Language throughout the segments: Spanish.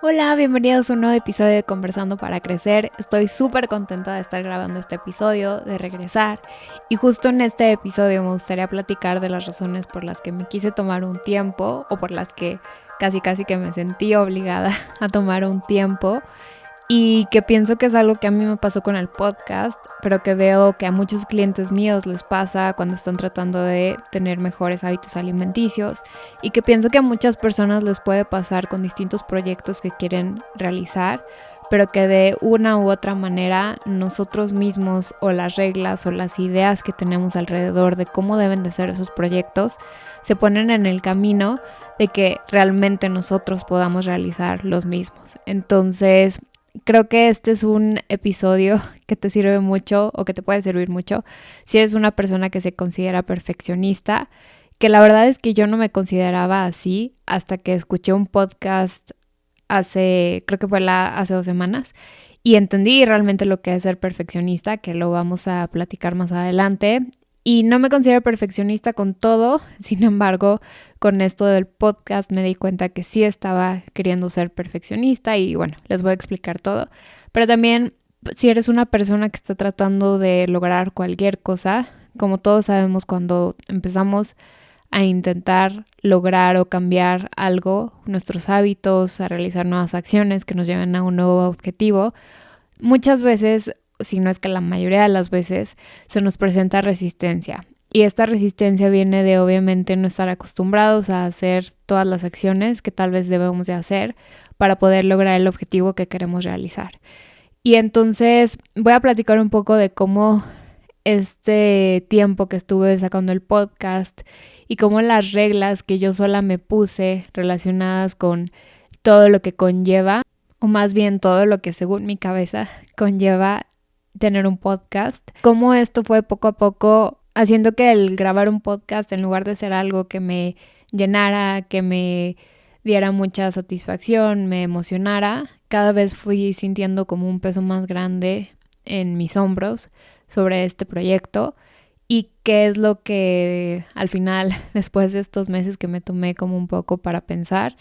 Hola, bienvenidos a un nuevo episodio de Conversando para Crecer. Estoy súper contenta de estar grabando este episodio, de regresar. Y justo en este episodio me gustaría platicar de las razones por las que me quise tomar un tiempo o por las que casi que me sentí obligada a tomar un tiempo. Y que pienso que es algo que a mí me pasó con el podcast, pero que veo que a muchos clientes míos les pasa cuando están tratando de tener mejores hábitos alimenticios y que pienso que a muchas personas les puede pasar con distintos proyectos que quieren realizar, pero que de una u otra manera nosotros mismos o las reglas o las ideas que tenemos alrededor de cómo deben de ser esos proyectos se ponen en el camino de que realmente nosotros podamos realizar los mismos. Entonces, creo que este es un episodio que te sirve mucho o que te puede servir mucho si eres una persona que se considera perfeccionista, que la verdad es que yo no me consideraba así hasta que escuché un podcast creo que fue hace 2 semanas, y entendí realmente lo que es ser perfeccionista, que lo vamos a platicar más adelante. Y no me considero perfeccionista con todo, sin embargo, con esto del podcast me di cuenta que sí estaba queriendo ser perfeccionista y bueno, les voy a explicar todo. Pero también, si eres una persona que está tratando de lograr cualquier cosa, como todos sabemos, cuando empezamos a intentar lograr o cambiar algo, nuestros hábitos, a realizar nuevas acciones que nos lleven a un nuevo objetivo, muchas veces, si no es que la mayoría de las veces, se nos presenta resistencia. Y esta resistencia viene de obviamente no estar acostumbrados a hacer todas las acciones que tal vez debemos de hacer para poder lograr el objetivo que queremos realizar. Y entonces voy a platicar un poco de cómo este tiempo que estuve sacando el podcast y cómo las reglas que yo sola me puse relacionadas con todo lo que conlleva, o más bien todo lo que según mi cabeza conlleva tener un podcast, cómo esto fue poco a poco haciendo que el grabar un podcast, en lugar de ser algo que me llenara, que me diera mucha satisfacción, me emocionara, cada vez fui sintiendo como un peso más grande en mis hombros sobre este proyecto. Y qué es lo que al final, después de estos meses que me tomé como un poco para pensar,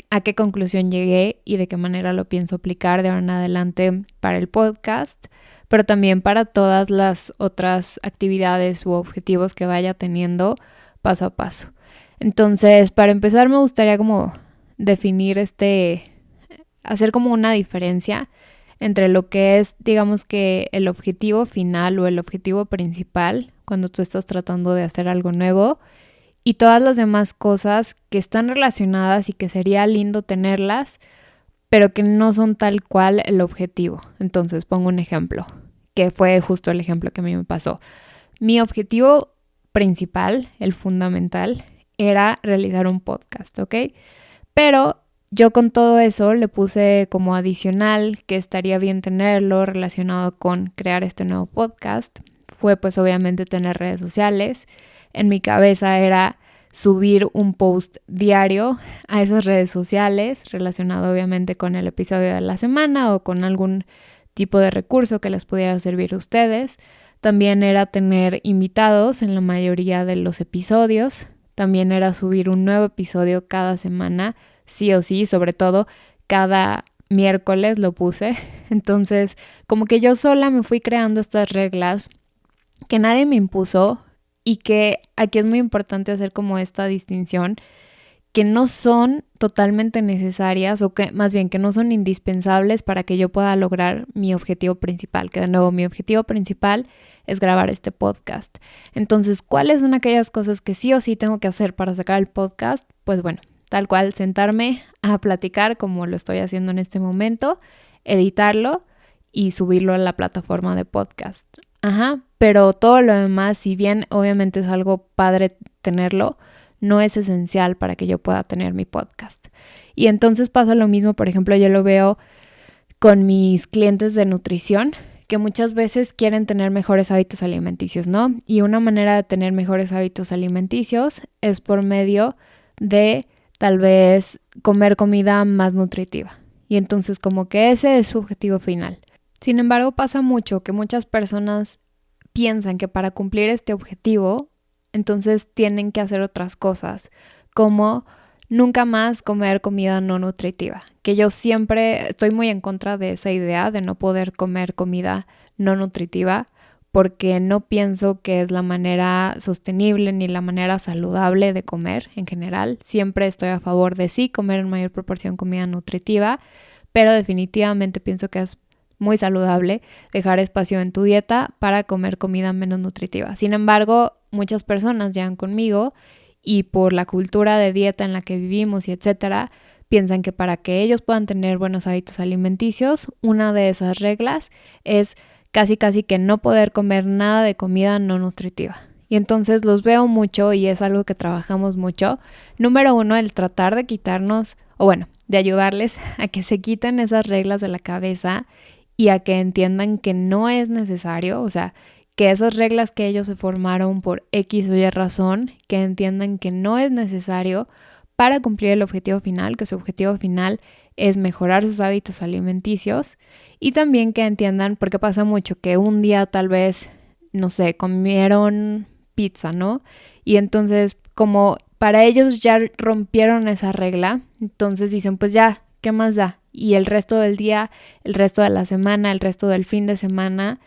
a qué conclusión llegué y de qué manera lo pienso aplicar de ahora en adelante para el podcast, pero también para todas las otras actividades u objetivos que vaya teniendo paso a paso. Entonces, para empezar, me gustaría como definir hacer como una diferencia entre lo que es, digamos que el objetivo final o el objetivo principal cuando tú estás tratando de hacer algo nuevo y todas las demás cosas que están relacionadas y que sería lindo tenerlas, pero que no son tal cual el objetivo. Entonces, pongo un ejemplo, que fue justo el ejemplo que a mí me pasó. Mi objetivo principal, el fundamental, era realizar un podcast, ¿ok? Pero yo con todo eso le puse como adicional que estaría bien tenerlo relacionado con crear este nuevo podcast. Fue pues obviamente tener redes sociales. En mi cabeza era subir un post diario a esas redes sociales relacionado obviamente con el episodio de la semana o con algún tipo de recurso que les pudiera servir a ustedes. También era tener invitados en la mayoría de los episodios. También era subir un nuevo episodio cada semana, sí o sí, sobre todo cada miércoles lo puse. Entonces, como que yo sola me fui creando estas reglas que nadie me impuso y que aquí es muy importante hacer como esta distinción, que no son totalmente necesarias o que más bien que no son indispensables para que yo pueda lograr mi objetivo principal, que de nuevo mi objetivo principal es grabar este podcast. Entonces, ¿cuáles son aquellas cosas que sí o sí tengo que hacer para sacar el podcast? Pues bueno, tal cual, sentarme a platicar como lo estoy haciendo en este momento, editarlo y subirlo a la plataforma de podcast. Ajá, pero todo lo demás, si bien obviamente es algo padre tenerlo, no es esencial para que yo pueda tener mi podcast. Y entonces pasa lo mismo, por ejemplo, yo lo veo con mis clientes de nutrición, que muchas veces quieren tener mejores hábitos alimenticios, ¿no? Y una manera de tener mejores hábitos alimenticios es por medio de tal vez comer comida más nutritiva. Y entonces como que ese es su objetivo final. Sin embargo, pasa mucho que muchas personas piensan que para cumplir este objetivo, entonces tienen que hacer otras cosas, como nunca más comer comida no nutritiva, que yo siempre estoy muy en contra de esa idea de no poder comer comida no nutritiva, porque no pienso que es la manera sostenible ni la manera saludable de comer en general. Siempre estoy a favor de sí comer en mayor proporción comida nutritiva, pero definitivamente pienso que es muy saludable dejar espacio en tu dieta para comer comida menos nutritiva. Sin embargo, muchas personas llegan conmigo y por la cultura de dieta en la que vivimos y etcétera, piensan que para que ellos puedan tener buenos hábitos alimenticios, una de esas reglas es casi que no poder comer nada de comida no nutritiva. Y entonces los veo mucho y es algo que trabajamos mucho. Número 1, el tratar de quitarnos, o bueno, de ayudarles a que se quiten esas reglas de la cabeza y a que entiendan que no es necesario, o sea, que esas reglas que ellos se formaron por X o Y razón, que entiendan que no es necesario para cumplir el objetivo final, que su objetivo final es mejorar sus hábitos alimenticios, y también que entiendan, porque pasa mucho que un día tal vez, no sé, comieron pizza, ¿no? Y entonces como para ellos ya rompieron esa regla, entonces dicen, pues ya, ¿qué más da? Y el resto del día, el resto de la semana, el resto del fin de semana,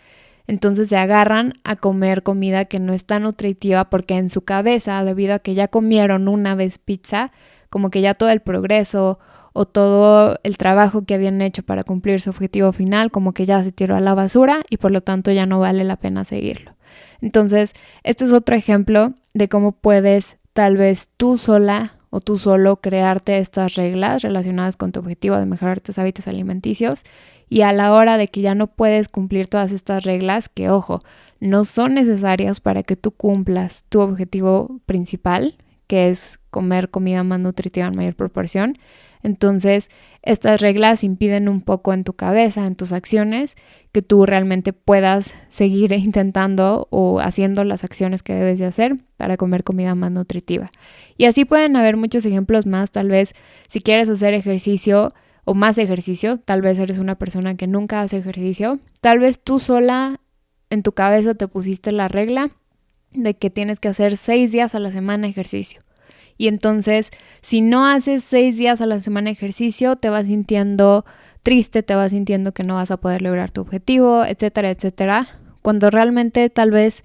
entonces se agarran a comer comida que no es tan nutritiva porque en su cabeza, debido a que ya comieron una vez pizza, como que ya todo el progreso o todo el trabajo que habían hecho para cumplir su objetivo final, como que ya se tiró a la basura y por lo tanto ya no vale la pena seguirlo. Entonces, este es otro ejemplo de cómo puedes tal vez tú sola o tú solo crearte estas reglas relacionadas con tu objetivo de mejorar tus hábitos alimenticios, y a la hora de que ya no puedes cumplir todas estas reglas, que ojo, no son necesarias para que tú cumplas tu objetivo principal, que es comer comida más nutritiva en mayor proporción. Entonces, estas reglas impiden un poco en tu cabeza, en tus acciones, que tú realmente puedas seguir intentando o haciendo las acciones que debes de hacer para comer comida más nutritiva. Y así pueden haber muchos ejemplos más. Tal vez si quieres hacer ejercicio o más ejercicio, tal vez eres una persona que nunca hace ejercicio, tal vez tú sola en tu cabeza te pusiste la regla de que tienes que hacer 6 días a la semana ejercicio. Y entonces, si no haces 6 días a la semana ejercicio, te vas sintiendo triste, te vas sintiendo que no vas a poder lograr tu objetivo, etcétera, etcétera. Cuando realmente tal vez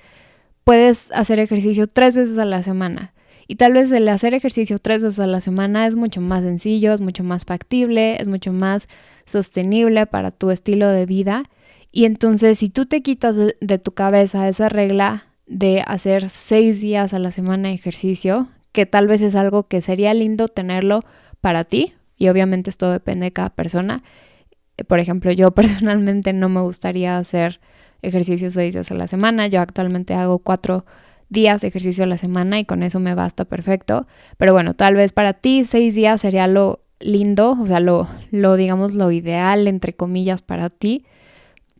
puedes hacer ejercicio 3 veces a la semana. Y tal vez el hacer ejercicio 3 veces a la semana es mucho más sencillo, es mucho más factible, es mucho más sostenible para tu estilo de vida. Y entonces, si tú te quitas de tu cabeza esa regla de hacer 6 días a la semana de ejercicio, que tal vez es algo que sería lindo tenerlo para ti, y obviamente esto depende de cada persona. Por ejemplo, yo personalmente no me gustaría hacer ejercicio 6 días a la semana. Yo actualmente hago 4 días de ejercicio a la semana y con eso me basta perfecto. Pero bueno, tal vez para ti 6 días sería lo lindo, o sea, lo digamos lo ideal, entre comillas, para ti.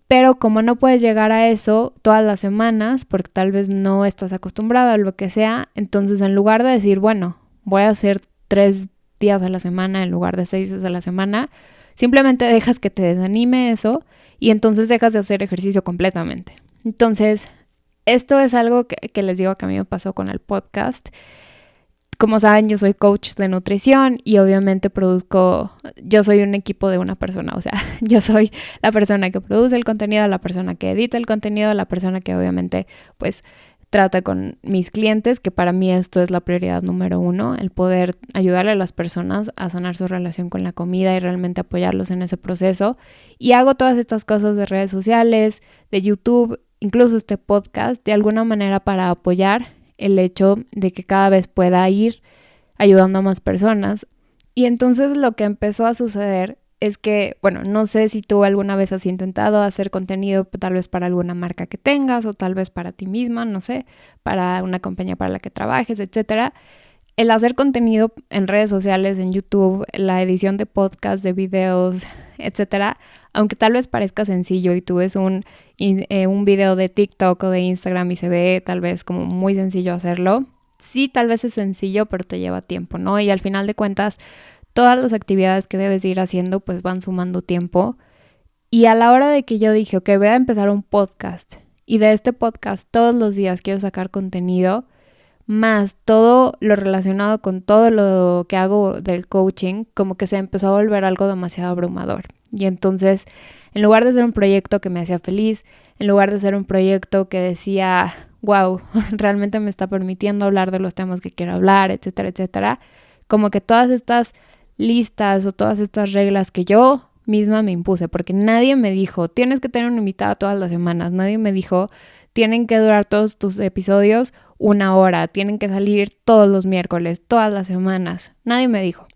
Pero como no puedes llegar a eso todas las semanas, porque tal vez no estás acostumbrado a lo que sea, entonces en lugar de decir, bueno, voy a hacer 3 días a la semana en lugar de 6 días a la semana, simplemente dejas que te desanime eso y entonces dejas de hacer ejercicio completamente. Entonces, esto es algo que les digo que a mí me pasó con el podcast. Como saben, yo soy coach de nutrición y obviamente yo soy un equipo de una persona, o sea, yo soy la persona que produce el contenido, la persona que edita el contenido, la persona que obviamente pues trata con mis clientes, que para mí esto es la prioridad número 1, el poder ayudarle a las personas a sanar su relación con la comida y realmente apoyarlos en ese proceso. Y hago todas estas cosas de redes sociales, de YouTube, incluso este podcast, de alguna manera para apoyar el hecho de que cada vez pueda ir ayudando a más personas. Y entonces lo que empezó a suceder es que, bueno, no sé si tú alguna vez has intentado hacer contenido tal vez para alguna marca que tengas o tal vez para ti misma, no sé, para una compañía para la que trabajes, etcétera. El hacer contenido en redes sociales, en YouTube, la edición de podcasts, de videos, etcétera, aunque tal vez parezca sencillo y tú ves un video de TikTok o de Instagram y se ve tal vez como muy sencillo hacerlo, sí, tal vez es sencillo, pero te lleva tiempo, ¿no? Y al final de cuentas, todas las actividades que debes ir haciendo pues van sumando tiempo. Y a la hora de que yo dije, ok, voy a empezar un podcast y de este podcast todos los días quiero sacar contenido, más todo lo relacionado con todo lo que hago del coaching, como que se empezó a volver algo demasiado abrumador. Y entonces, en lugar de ser un proyecto que me hacía feliz, en lugar de ser un proyecto que decía, wow, realmente me está permitiendo hablar de los temas que quiero hablar, etcétera, etcétera, como que todas estas listas o todas estas reglas que yo misma me impuse, porque nadie me dijo, tienes que tener una invitada todas las semanas, nadie me dijo, tienen que durar todos tus episodios 1 hora, tienen que salir todos los miércoles, todas las semanas. Nadie me dijo.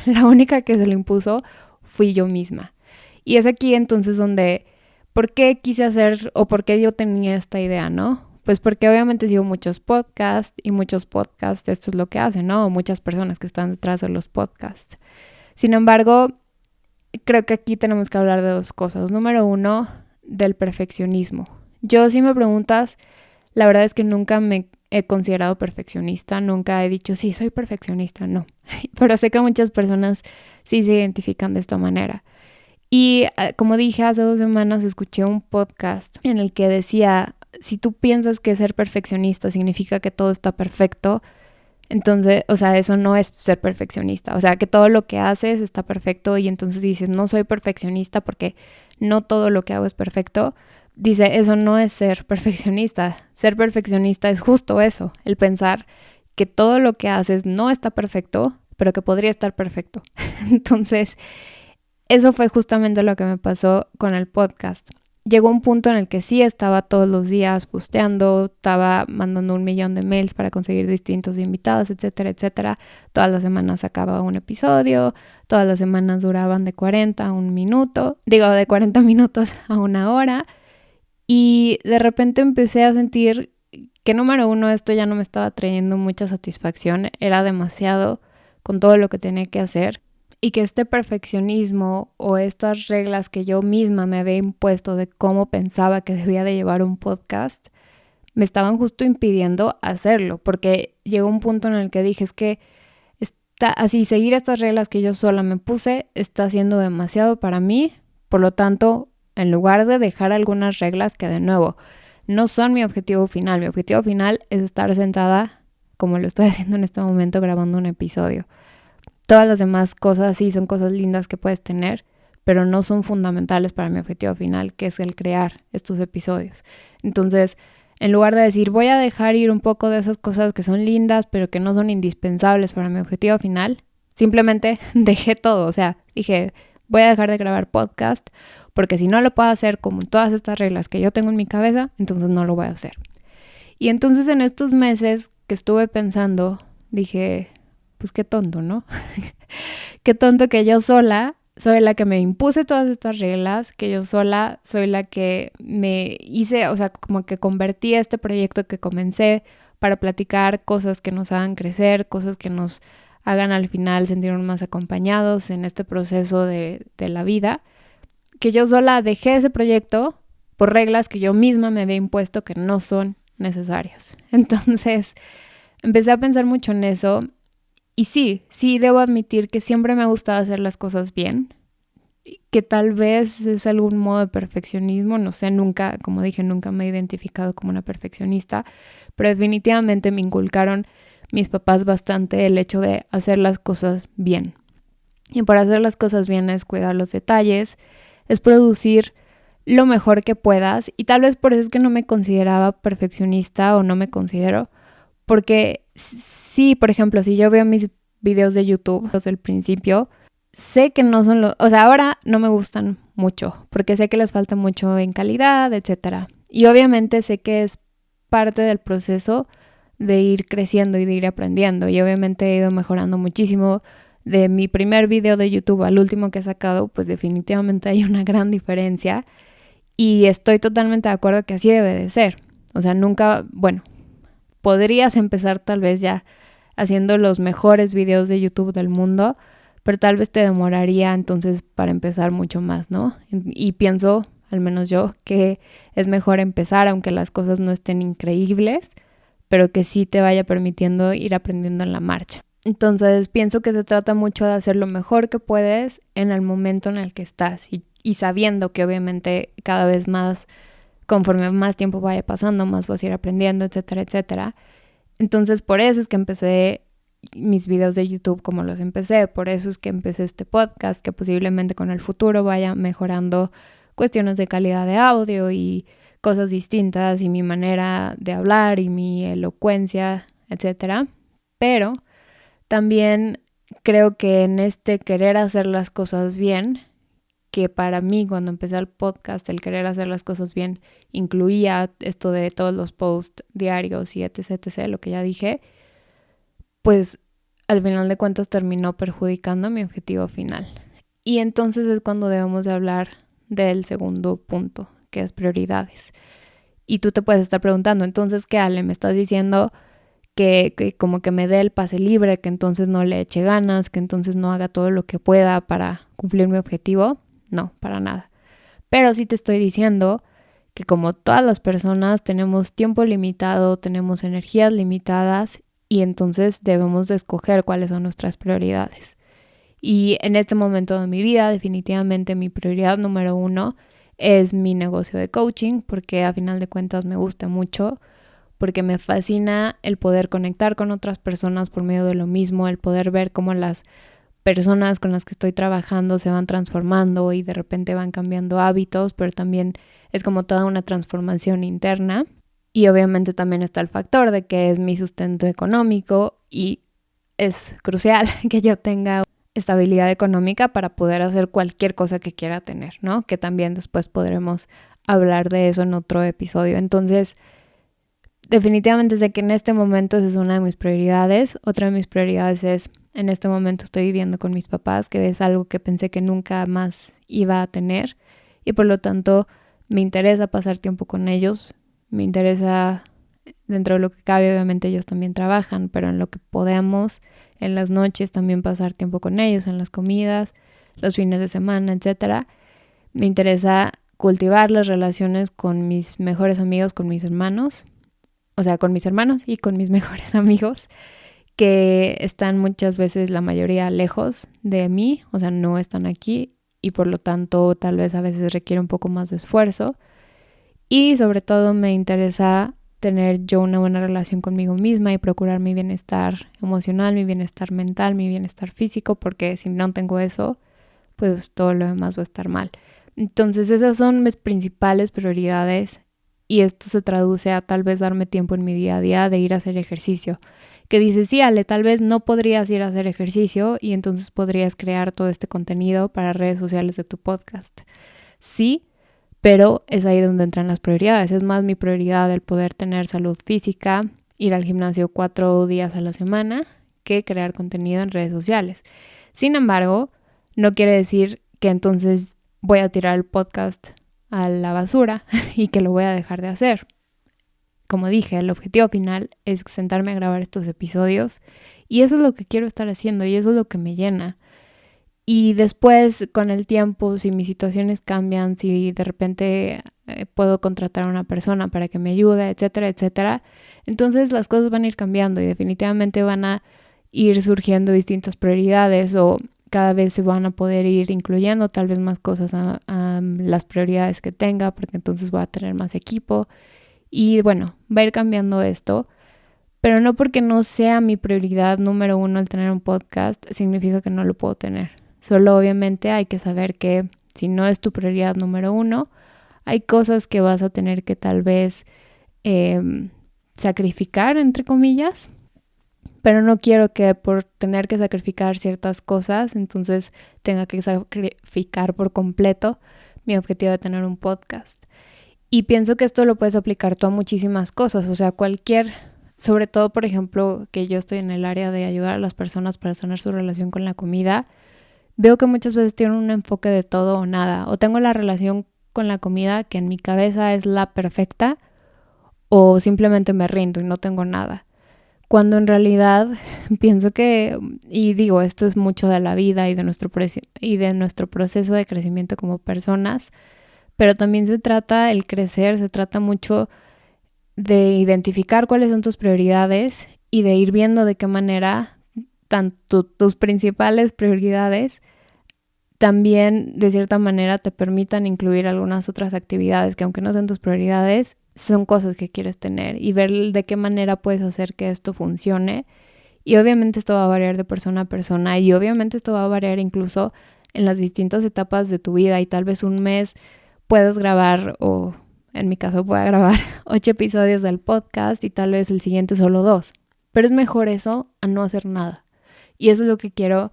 La única que se lo impuso fui yo misma. Y es aquí entonces donde, ¿por qué quise hacer o por qué yo tenía esta idea, no? Pues porque obviamente sigo muchos podcasts y muchos podcasts esto es lo que hacen, ¿no? O muchas personas que están detrás de los podcasts. Sin embargo, creo que aquí tenemos que hablar de dos cosas. Número uno, del perfeccionismo. Yo, si me preguntas, la verdad es que nunca me he considerado perfeccionista, nunca he dicho, sí, soy perfeccionista, no. Pero sé que muchas personas sí se identifican de esta manera. Y como dije, hace 2 semanas escuché un podcast en el que decía, si tú piensas que ser perfeccionista significa que todo está perfecto, entonces, o sea, eso no es ser perfeccionista. O sea, que todo lo que haces está perfecto y entonces dices, no soy perfeccionista porque no todo lo que hago es perfecto. Dice, eso no es ser perfeccionista. Ser perfeccionista es justo eso, el pensar que todo lo que haces no está perfecto, pero que podría estar perfecto. Entonces, eso fue justamente lo que me pasó con el podcast. Llegó un punto en el que sí estaba todos los días posteando, estaba mandando 1 millón de mails para conseguir distintos invitados, etcétera, etcétera. Todas las semanas sacaba un episodio, todas las semanas duraban de 40 a 1 minuto, de 40 minutos a 1 hora. Y de repente empecé a sentir que número uno, esto ya no me estaba trayendo mucha satisfacción, era demasiado con todo lo que tenía que hacer. Y que este perfeccionismo o estas reglas que yo misma me había impuesto de cómo pensaba que debía de llevar un podcast, me estaban justo impidiendo hacerlo, porque llegó un punto en el que dije, es que así seguir estas reglas que yo sola me puse está siendo demasiado para mí, por lo tanto, en lugar de dejar algunas reglas que de nuevo no son mi objetivo final es estar sentada como lo estoy haciendo en este momento grabando un episodio. Todas las demás cosas sí son cosas lindas que puedes tener, pero no son fundamentales para mi objetivo final, que es el crear estos episodios. Entonces, en lugar de decir, voy a dejar ir un poco de esas cosas que son lindas, pero que no son indispensables para mi objetivo final, simplemente dejé todo. O sea, dije, voy a dejar de grabar podcast, porque si no lo puedo hacer como todas estas reglas que yo tengo en mi cabeza, entonces no lo voy a hacer. Y entonces en estos meses que estuve pensando, dije, pues qué tonto, ¿no? Qué tonto que yo sola soy la que me impuse todas estas reglas, que yo sola soy la que me hice, o sea, como que convertí este proyecto que comencé para platicar cosas que nos hagan crecer, cosas que nos hagan al final sentirnos más acompañados en este proceso de la vida, que yo sola dejé ese proyecto por reglas que yo misma me había impuesto que no son necesarias. Entonces, empecé a pensar mucho en eso. Y sí, debo admitir que siempre me ha gustado hacer las cosas bien, que tal vez es algún modo de perfeccionismo, no sé, nunca, como dije, nunca me he identificado como una perfeccionista, pero definitivamente me inculcaron mis papás bastante el hecho de hacer las cosas bien. Y por hacer las cosas bien es cuidar los detalles, es producir lo mejor que puedas, y tal vez por eso es que no me consideraba perfeccionista o no me considero, porque sí, por ejemplo, si yo veo mis videos de YouTube desde el principio, sé que no son o sea, ahora no me gustan mucho, porque sé que les falta mucho en calidad, etcétera. Y obviamente sé que es parte del proceso de ir creciendo y de ir aprendiendo. Y obviamente he ido mejorando muchísimo. De mi primer video de YouTube al último que he sacado, pues definitivamente hay una gran diferencia. Y estoy totalmente de acuerdo que así debe de ser. O sea, nunca, bueno, podrías empezar tal vez ya haciendo los mejores videos de YouTube del mundo, pero tal vez te demoraría entonces para empezar mucho más, ¿no? Y pienso, al menos yo, que es mejor empezar aunque las cosas no estén increíbles, pero que sí te vaya permitiendo ir aprendiendo en la marcha. Entonces pienso que se trata mucho de hacer lo mejor que puedes en el momento en el que estás y sabiendo que obviamente cada vez más, conforme más tiempo vaya pasando, más vas a ir aprendiendo, etcétera, etcétera. Entonces por eso es que empecé mis videos de YouTube como los empecé, por eso es que empecé este podcast, que posiblemente con el futuro vaya mejorando cuestiones de calidad de audio y cosas distintas y mi manera de hablar y mi elocuencia, etcétera. Pero también creo que en este querer hacer las cosas bien, que para mí cuando empecé el podcast el querer hacer las cosas bien incluía esto de todos los posts diarios y etc, lo que ya dije, pues al final de cuentas terminó perjudicando mi objetivo final. Y entonces es cuando debemos de hablar del segundo punto, que es prioridades. Y tú te puedes estar preguntando, entonces, ¿qué, Ale? ¿Me estás diciendo que como que me dé el pase libre, que entonces no le eche ganas, que entonces no haga todo lo que pueda para cumplir mi objetivo? No, para nada. Pero sí te estoy diciendo que como todas las personas tenemos tiempo limitado, tenemos energías limitadas y entonces debemos de escoger cuáles son nuestras prioridades. Y en este momento de mi vida, definitivamente mi prioridad número 1 es mi negocio de coaching, porque a final de cuentas me gusta mucho, porque me fascina el poder conectar con otras personas por medio de lo mismo, el poder ver cómo las personas con las que estoy trabajando se van transformando y de repente van cambiando hábitos, pero también es como toda una transformación interna. Y obviamente también está el factor de que es mi sustento económico y es crucial que yo tenga estabilidad económica para poder hacer cualquier cosa que quiera tener, ¿no? Que también después podremos hablar de eso en otro episodio. Entonces, definitivamente sé que en este momento esa es una de mis prioridades. Otra de mis prioridades es, en este momento estoy viviendo con mis papás, que es algo que pensé que nunca más iba a tener. Y por lo tanto, me interesa pasar tiempo con ellos. Me interesa, dentro de lo que cabe, obviamente ellos también trabajan, pero en lo que podamos, en las noches también pasar tiempo con ellos, en las comidas, los fines de semana, etcétera. Me interesa cultivar las relaciones con mis mejores amigos, con mis hermanos. O sea, con mis hermanos y con mis mejores amigos, que están muchas veces, la mayoría, lejos de mí, o sea, no están aquí y por lo tanto tal vez a veces requiere un poco más de esfuerzo. Y sobre todo me interesa tener yo una buena relación conmigo misma y procurar mi bienestar emocional, mi bienestar mental, mi bienestar físico, porque si no tengo eso, pues todo lo demás va a estar mal. Entonces esas son mis principales prioridades y esto se traduce a tal vez darme tiempo en mi día a día de ir a hacer ejercicio. Que dices, sí, Ale, tal vez no podrías ir a hacer ejercicio y entonces podrías crear todo este contenido para redes sociales de tu podcast. Sí, pero es ahí donde entran las prioridades. Es más mi prioridad el poder tener salud física, ir al gimnasio 4 días a la semana, que crear contenido en redes sociales. Sin embargo, no quiere decir que entonces voy a tirar el podcast a la basura y que lo voy a dejar de hacer. Como dije, el objetivo final es sentarme a grabar estos episodios y eso es lo que quiero estar haciendo y eso es lo que me llena. Y después, con el tiempo, si mis situaciones cambian, si de repente puedo contratar a una persona para que me ayude, etcétera, etcétera, entonces las cosas van a ir cambiando y definitivamente van a ir surgiendo distintas prioridades o cada vez se van a poder ir incluyendo tal vez más cosas a las prioridades que tenga, porque entonces voy a tener más equipo y bueno, va a ir cambiando esto, pero no porque no sea mi prioridad número 1 el tener un podcast, significa que no lo puedo tener. Solo obviamente hay que saber que si no es tu prioridad número 1, hay cosas que vas a tener que tal vez sacrificar, entre comillas, pero no quiero que por tener que sacrificar ciertas cosas, entonces tenga que sacrificar por completo mi objetivo de tener un podcast. Y pienso que esto lo puedes aplicar tú a muchísimas cosas, o sea, sobre todo, por ejemplo, que yo estoy en el área de ayudar a las personas para sanar su relación con la comida, veo que muchas veces tienen un enfoque de todo o nada, o tengo la relación con la comida que en mi cabeza es la perfecta, o simplemente me rindo y no tengo nada. Cuando en realidad pienso que, y digo, esto es mucho de la vida y de nuestro proceso de crecimiento como personas, pero también se trata el crecer, se trata mucho de identificar cuáles son tus prioridades y de ir viendo de qué manera tanto tus principales prioridades también de cierta manera te permitan incluir algunas otras actividades que aunque no sean tus prioridades, son cosas que quieres tener y ver de qué manera puedes hacer que esto funcione. Y obviamente esto va a variar de persona a persona y obviamente esto va a variar incluso en las distintas etapas de tu vida y tal vez un mes puedas grabar o en mi caso pueda grabar 8 episodios del podcast y tal vez el siguiente solo 2. Pero es mejor eso a no hacer nada. Y eso es lo que quiero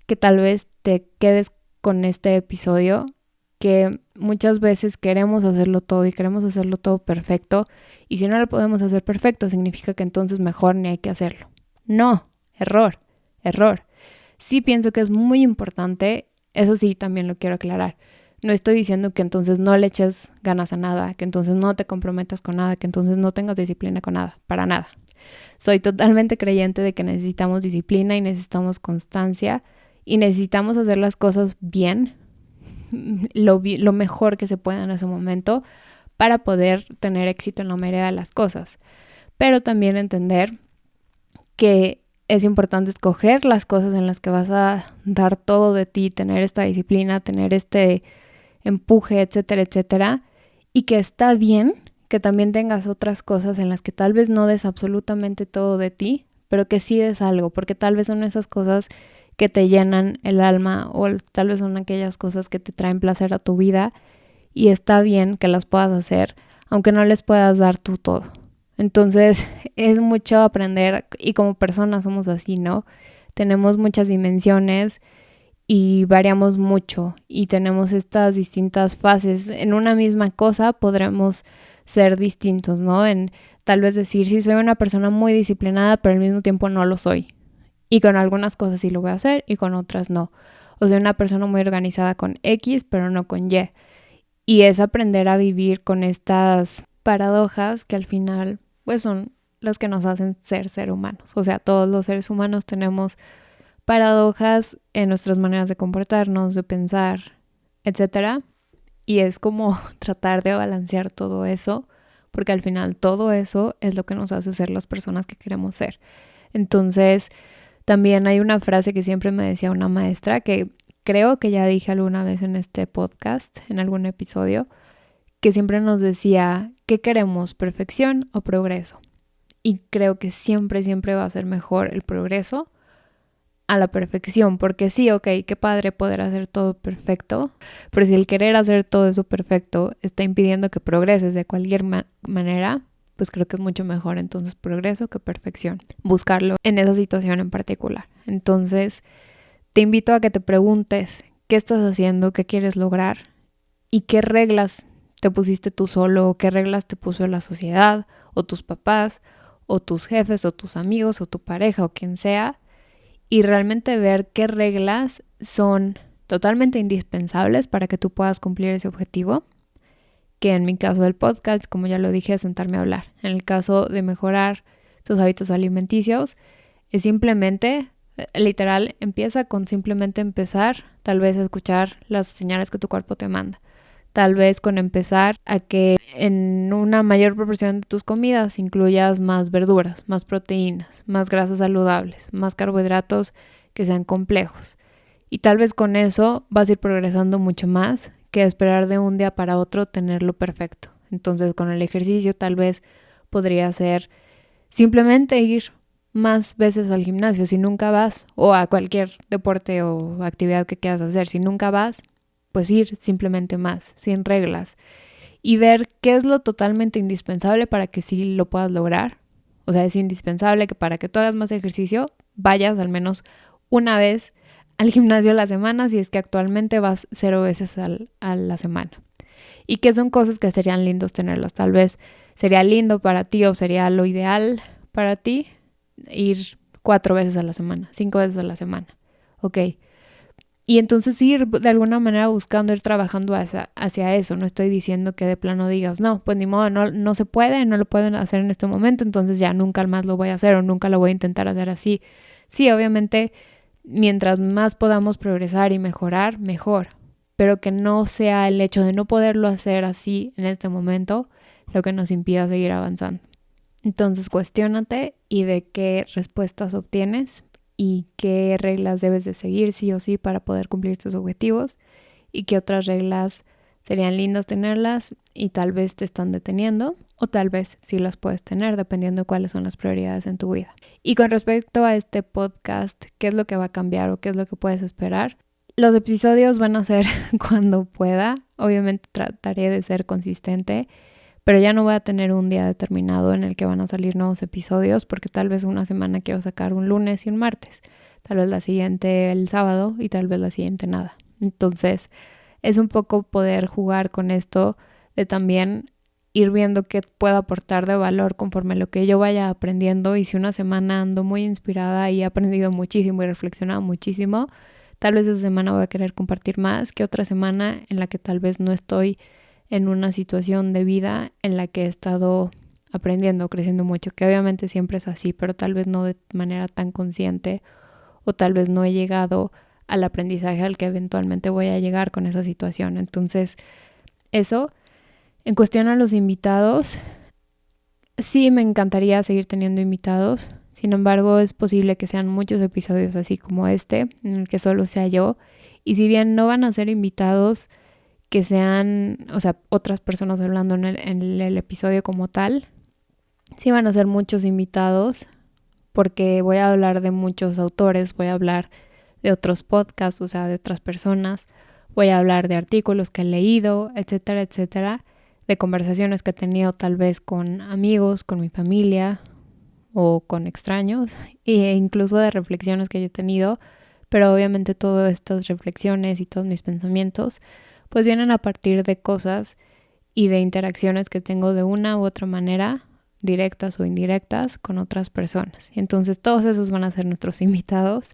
que tal vez te quedes con este episodio, que muchas veces queremos hacerlo todo y queremos hacerlo todo perfecto y si no lo podemos hacer perfecto significa que entonces mejor ni hay que hacerlo. No, error. Sí pienso que es muy importante, eso sí también lo quiero aclarar. No estoy diciendo que entonces no le eches ganas a nada, que entonces no te comprometas con nada, que entonces no tengas disciplina con nada, para nada. Soy totalmente creyente de que necesitamos disciplina y necesitamos constancia y necesitamos hacer las cosas bien, lo mejor que se pueda en ese momento para poder tener éxito en la mayoría de las cosas. Pero también entender que es importante escoger las cosas en las que vas a dar todo de ti, tener esta disciplina, tener este empuje, etcétera, etcétera, y que está bien que también tengas otras cosas en las que tal vez no des absolutamente todo de ti, pero que sí des algo, porque tal vez son esas cosas que te llenan el alma o tal vez son aquellas cosas que te traen placer a tu vida y está bien que las puedas hacer, aunque no les puedas dar tú todo. Entonces es mucho aprender y como personas somos así, ¿no? Tenemos muchas dimensiones y variamos mucho y tenemos estas distintas fases. En una misma cosa podremos ser distintos, ¿no? En tal vez decir, sí, soy una persona muy disciplinada, pero al mismo tiempo no lo soy. Y con algunas cosas sí lo voy a hacer y con otras no. O soy una persona muy organizada con X, pero no con Y. Y es aprender a vivir con estas paradojas que al final, pues son las que nos hacen ser humanos. O sea, todos los seres humanos tenemos paradojas en nuestras maneras de comportarnos, de pensar, etcétera. Y es como tratar de balancear todo eso, porque al final todo eso es lo que nos hace ser las personas que queremos ser. Entonces, también hay una frase que siempre me decía una maestra, que creo que ya dije alguna vez en este podcast, en algún episodio, que siempre nos decía, ¿qué queremos? ¿Perfección o progreso? Y creo que siempre va a ser mejor el progreso a la perfección, porque sí, ok, qué padre poder hacer todo perfecto, pero si el querer hacer todo eso perfecto está impidiendo que progreses de cualquier manera, pues creo que es mucho mejor entonces progreso que perfección, buscarlo en esa situación en particular. Entonces, te invito a que te preguntes qué estás haciendo, qué quieres lograr y qué reglas te pusiste tú solo, o qué reglas te puso la sociedad, o tus papás, o tus jefes, o tus amigos, o tu pareja, o quien sea, y realmente ver qué reglas son totalmente indispensables para que tú puedas cumplir ese objetivo, que en mi caso del podcast, como ya lo dije, es sentarme a hablar. En el caso de mejorar tus hábitos alimenticios, es simplemente, literal, empieza con simplemente empezar, tal vez a escuchar las señales que tu cuerpo te manda. Tal vez con empezar a que en una mayor proporción de tus comidas incluyas más verduras, más proteínas, más grasas saludables, más carbohidratos que sean complejos. Y tal vez con eso vas a ir progresando mucho más que esperar de un día para otro tenerlo perfecto. Entonces con el ejercicio tal vez podría ser simplemente ir más veces al gimnasio si nunca vas, o a cualquier deporte o actividad que quieras hacer. Si nunca vas, pues ir simplemente más, sin reglas, y ver qué es lo totalmente indispensable para que sí lo puedas lograr. O sea, es indispensable que para que tú hagas más ejercicio, vayas al menos una vez al gimnasio a la semana, si es que actualmente vas 0 veces a la semana. Y que son cosas que serían lindos tenerlas. Tal vez sería lindo para ti o sería lo ideal para ti ir 4 veces a la semana, 5 veces a la semana. Ok. Y entonces ir de alguna manera buscando, ir trabajando hacia eso. No estoy diciendo que de plano digas, no, pues ni modo, no se puede, no lo pueden hacer en este momento, entonces ya nunca más lo voy a hacer o nunca lo voy a intentar hacer así. Sí, obviamente, mientras más podamos progresar y mejorar, mejor. Pero que no sea el hecho de no poderlo hacer así en este momento lo que nos impida seguir avanzando. Entonces, cuestiónate y de qué respuestas obtienes y qué reglas debes de seguir sí o sí para poder cumplir tus objetivos y qué otras reglas serían lindas tenerlas y tal vez te están deteniendo o tal vez sí las puedes tener dependiendo de cuáles son las prioridades en tu vida. Y con respecto a este podcast, ¿qué es lo que va a cambiar o qué es lo que puedes esperar? Los episodios van a ser cuando pueda. Obviamente trataré de ser consistente, pero ya no voy a tener un día determinado en el que van a salir nuevos episodios porque tal vez una semana quiero sacar un lunes y un martes, tal vez la siguiente el sábado y tal vez la siguiente nada. Entonces es un poco poder jugar con esto de también ir viendo qué puedo aportar de valor conforme lo que yo vaya aprendiendo, y si una semana ando muy inspirada y he aprendido muchísimo y reflexionado muchísimo, tal vez esa semana voy a querer compartir más que otra semana en la que tal vez no estoy en una situación de vida en la que he estado aprendiendo, creciendo mucho, que obviamente siempre es así, pero tal vez no de manera tan consciente o tal vez no he llegado al aprendizaje al que eventualmente voy a llegar con esa situación. Entonces, eso. En cuestión a los invitados, sí me encantaría seguir teniendo invitados. Sin embargo, es posible que sean muchos episodios así como este, en el que solo sea yo. Y si bien no van a ser invitados que sean, o sea, otras personas hablando en el episodio como tal, sí van a ser muchos invitados porque voy a hablar de muchos autores, voy a hablar de otros podcasts, o sea, de otras personas, voy a hablar de artículos que he leído, etcétera, etcétera, de conversaciones que he tenido tal vez con amigos, con mi familia o con extraños, e incluso de reflexiones que yo he tenido, pero obviamente todas estas reflexiones y todos mis pensamientos pues vienen a partir de cosas y de interacciones que tengo de una u otra manera, directas o indirectas, con otras personas. Entonces todos esos van a ser nuestros invitados,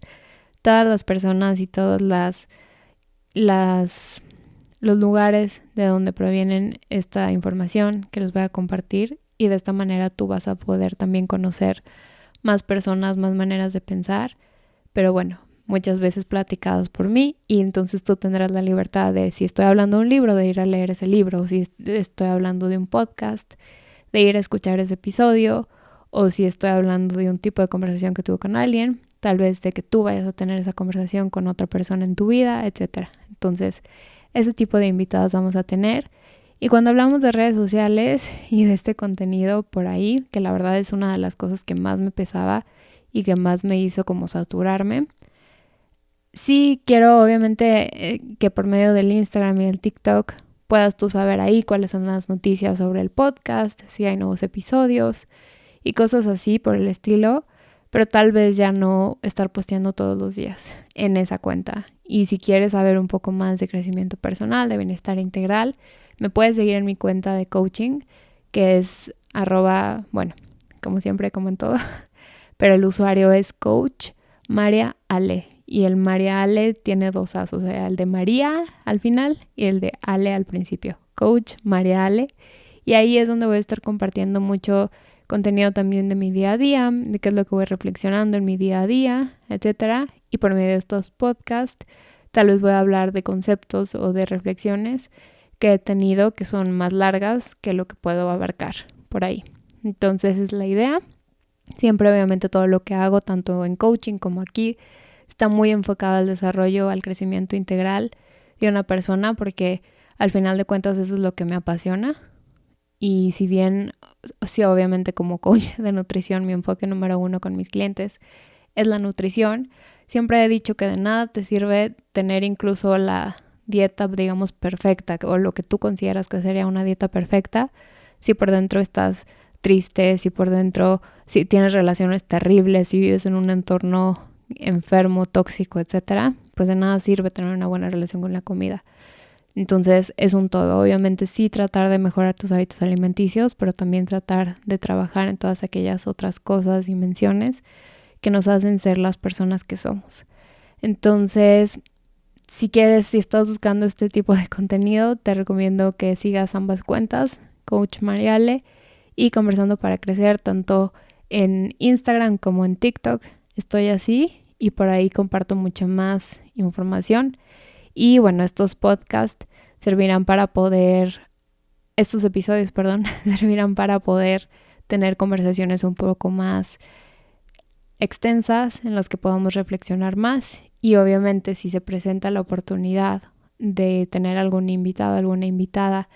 todas las personas y todos los lugares de donde provienen esta información que les voy a compartir, y de esta manera tú vas a poder también conocer más personas, más maneras de pensar, pero bueno, muchas veces platicados por mí, y entonces tú tendrás la libertad de, si estoy hablando de un libro, de ir a leer ese libro, o si estoy hablando de un podcast, de ir a escuchar ese episodio, o si estoy hablando de un tipo de conversación que tuve con alguien, tal vez de que tú vayas a tener esa conversación con otra persona en tu vida, etcétera. Entonces, ese tipo de invitados vamos a tener. Y cuando hablamos de redes sociales y de este contenido por ahí, que la verdad es una de las cosas que más me pesaba y que más me hizo como saturarme, sí quiero obviamente que por medio del Instagram y del TikTok puedas tú saber ahí cuáles son las noticias sobre el podcast, si hay nuevos episodios y cosas así por el estilo, pero tal vez ya no estar posteando todos los días en esa cuenta. Y si quieres saber un poco más de crecimiento personal, de bienestar integral, me puedes seguir en mi cuenta de coaching, que es @ bueno, como siempre, como en todo, pero el usuario es Coach María Ale. Y el María Ale tiene 2 A's, o sea, el de María al final y el de Ale al principio. Coach María Ale. Y ahí es donde voy a estar compartiendo mucho contenido también de mi día a día, de qué es lo que voy reflexionando en mi día a día, etcétera. Y por medio de estos podcasts, tal vez voy a hablar de conceptos o de reflexiones que he tenido que son más largas que lo que puedo abarcar por ahí. Entonces es la idea. Siempre obviamente todo lo que hago, tanto en coaching como aquí, está muy enfocado al desarrollo, al crecimiento integral de una persona, porque al final de cuentas eso es lo que me apasiona. Y si bien, sí, obviamente como coach de nutrición, mi enfoque número 1 con mis clientes es la nutrición, siempre he dicho que de nada te sirve tener incluso la dieta, digamos, perfecta, o lo que tú consideras que sería una dieta perfecta, si por dentro estás triste, si por dentro, si tienes relaciones terribles, si vives en un entorno enfermo, tóxico, etcétera, pues de nada sirve tener una buena relación con la comida. Entonces es un todo. Obviamente sí tratar de mejorar tus hábitos alimenticios, pero también tratar de trabajar en todas aquellas otras cosas, dimensiones que nos hacen ser las personas que somos. Entonces, si estás buscando este tipo de contenido, te recomiendo que sigas ambas cuentas, Coach Mariale y Conversando para Crecer, tanto en Instagram como en TikTok. Estoy así y por ahí comparto mucha más información. Y bueno, estos episodios, servirán para poder tener conversaciones un poco más extensas en las que podamos reflexionar más, y obviamente si se presenta la oportunidad de tener algún invitado, alguna invitada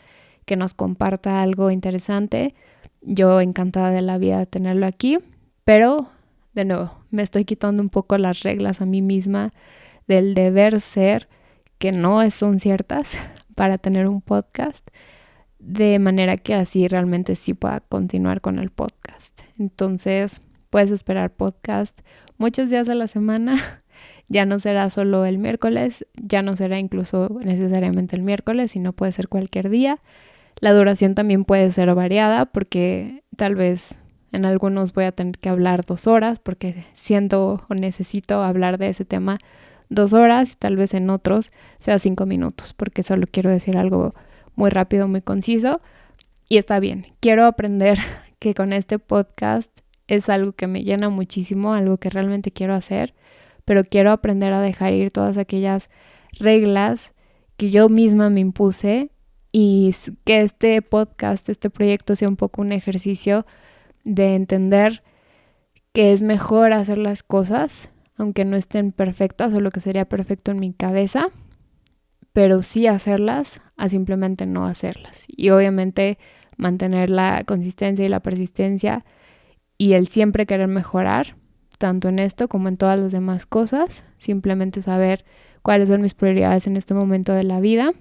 que nos comparta algo interesante. Yo encantada de la vida de tenerlo aquí, pero de nuevo, me estoy quitando un poco las reglas a mí misma del deber ser, que no son ciertas, para tener un podcast, de manera que así realmente sí pueda continuar con el podcast. Entonces, puedes esperar podcast muchos días de la semana. Ya no será solo el miércoles, ya no será incluso necesariamente el miércoles, sino puede ser cualquier día. La duración también puede ser variada porque tal vez en algunos voy a tener que hablar 2 horas porque siento o necesito hablar de ese tema 2 horas y tal vez en otros sea 5 minutos porque solo quiero decir algo muy rápido, muy conciso y está bien. Quiero aprender que con este podcast es algo que me llena muchísimo, algo que realmente quiero hacer, pero quiero aprender a dejar ir todas aquellas reglas que yo misma me impuse y que este podcast, este proyecto sea un poco un ejercicio de entender que es mejor hacer las cosas, aunque no estén perfectas o lo que sería perfecto en mi cabeza, pero sí hacerlas a simplemente no hacerlas. Y obviamente mantener la consistencia y la persistencia y el siempre querer mejorar, tanto en esto como en todas las demás cosas, simplemente saber cuáles son mis prioridades en este momento de la vida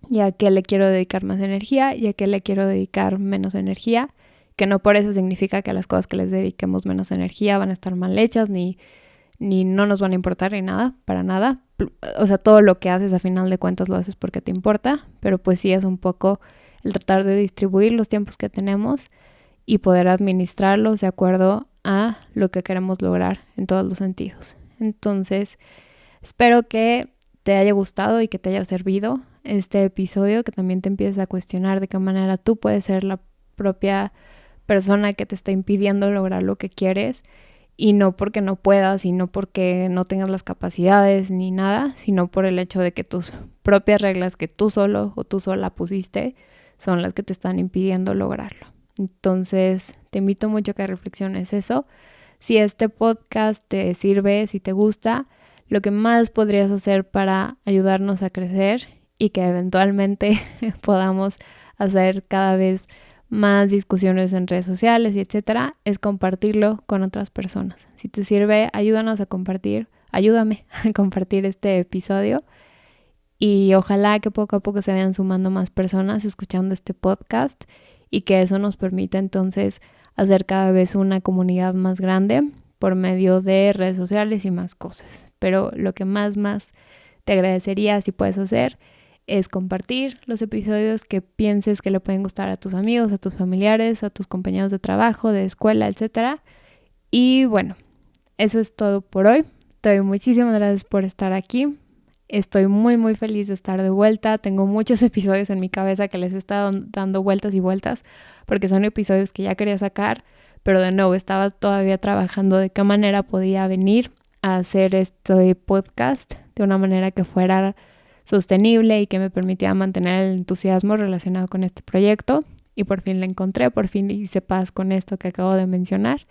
y a qué le quiero dedicar más energía y a qué le quiero dedicar menos energía, que no por eso significa que a las cosas que les dediquemos menos energía van a estar mal hechas, ni no nos van a importar, ni nada, para nada. O sea, todo lo que haces a final de cuentas lo haces porque te importa, pero pues sí es un poco el tratar de distribuir los tiempos que tenemos y poder administrarlos de acuerdo a lo que queremos lograr en todos los sentidos. Entonces, espero que te haya gustado y que te haya servido este episodio, que también te empieces a cuestionar de qué manera tú puedes ser la propia persona que te está impidiendo lograr lo que quieres, y no porque no puedas, y no porque no tengas las capacidades ni nada, sino por el hecho de que tus propias reglas que tú solo o tú sola pusiste son las que te están impidiendo lograrlo. Entonces, te invito mucho a que reflexiones eso. Si este podcast te sirve, si te gusta, lo que más podrías hacer para ayudarnos a crecer y que eventualmente podamos hacer cada vez más discusiones en redes sociales y etcétera, es compartirlo con otras personas. Si te sirve, ayúdame a compartir este episodio y ojalá que poco a poco se vayan sumando más personas escuchando este podcast y que eso nos permita entonces hacer cada vez una comunidad más grande por medio de redes sociales y más cosas. Pero lo que más te agradecería si puedes hacer es compartir los episodios que pienses que le pueden gustar a tus amigos, a tus familiares, a tus compañeros de trabajo, de escuela, etcétera. Y bueno, eso es todo por hoy. Te doy muchísimas gracias por estar aquí. Estoy muy feliz de estar de vuelta. Tengo muchos episodios en mi cabeza que les he estado dando vueltas y vueltas porque son episodios que ya quería sacar, pero de nuevo estaba todavía trabajando de qué manera podía venir a hacer este podcast de una manera que fuera sostenible y que me permitiera mantener el entusiasmo relacionado con este proyecto. Y por fin la encontré, por fin hice paz con esto que acabo de mencionar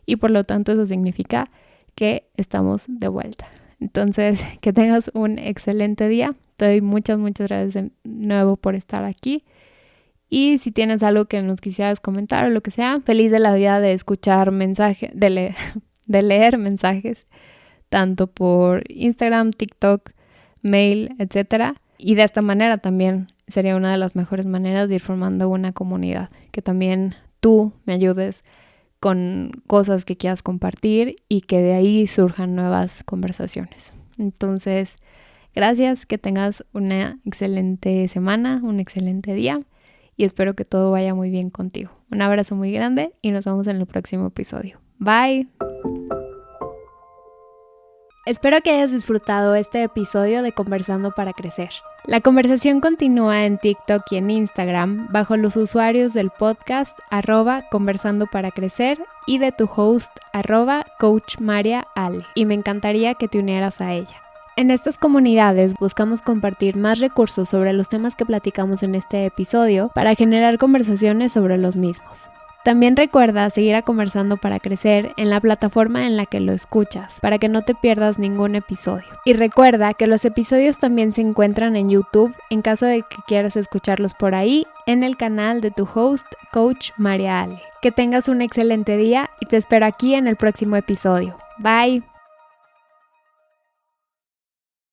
y por lo tanto eso significa que estamos de vuelta. Entonces, que tengas un excelente día. Te doy muchas gracias de nuevo por estar aquí. Y si tienes algo que nos quisieras comentar o lo que sea, feliz de la vida de escuchar mensajes, de leer mensajes, tanto por Instagram, TikTok, mail, etcétera. Y de esta manera también sería una de las mejores maneras de ir formando una comunidad. Que también tú me ayudes con cosas que quieras compartir y que de ahí surjan nuevas conversaciones. Entonces, gracias, que tengas una excelente semana, un excelente día y espero que todo vaya muy bien contigo. Un abrazo muy grande y nos vemos en el próximo episodio. Bye. Espero que hayas disfrutado este episodio de Conversando para Crecer. La conversación continúa en TikTok y en Instagram bajo los usuarios del podcast @Conversando para Crecer y de tu host @Coach María Ale. Y me encantaría que te unieras a ella. En estas comunidades buscamos compartir más recursos sobre los temas que platicamos en este episodio para generar conversaciones sobre los mismos. También recuerda seguir a Conversando para Crecer en la plataforma en la que lo escuchas, para que no te pierdas ningún episodio. Y recuerda que los episodios también se encuentran en YouTube en caso de que quieras escucharlos por ahí, en el canal de tu host, Coach María Ale. Que tengas un excelente día y te espero aquí en el próximo episodio. Bye.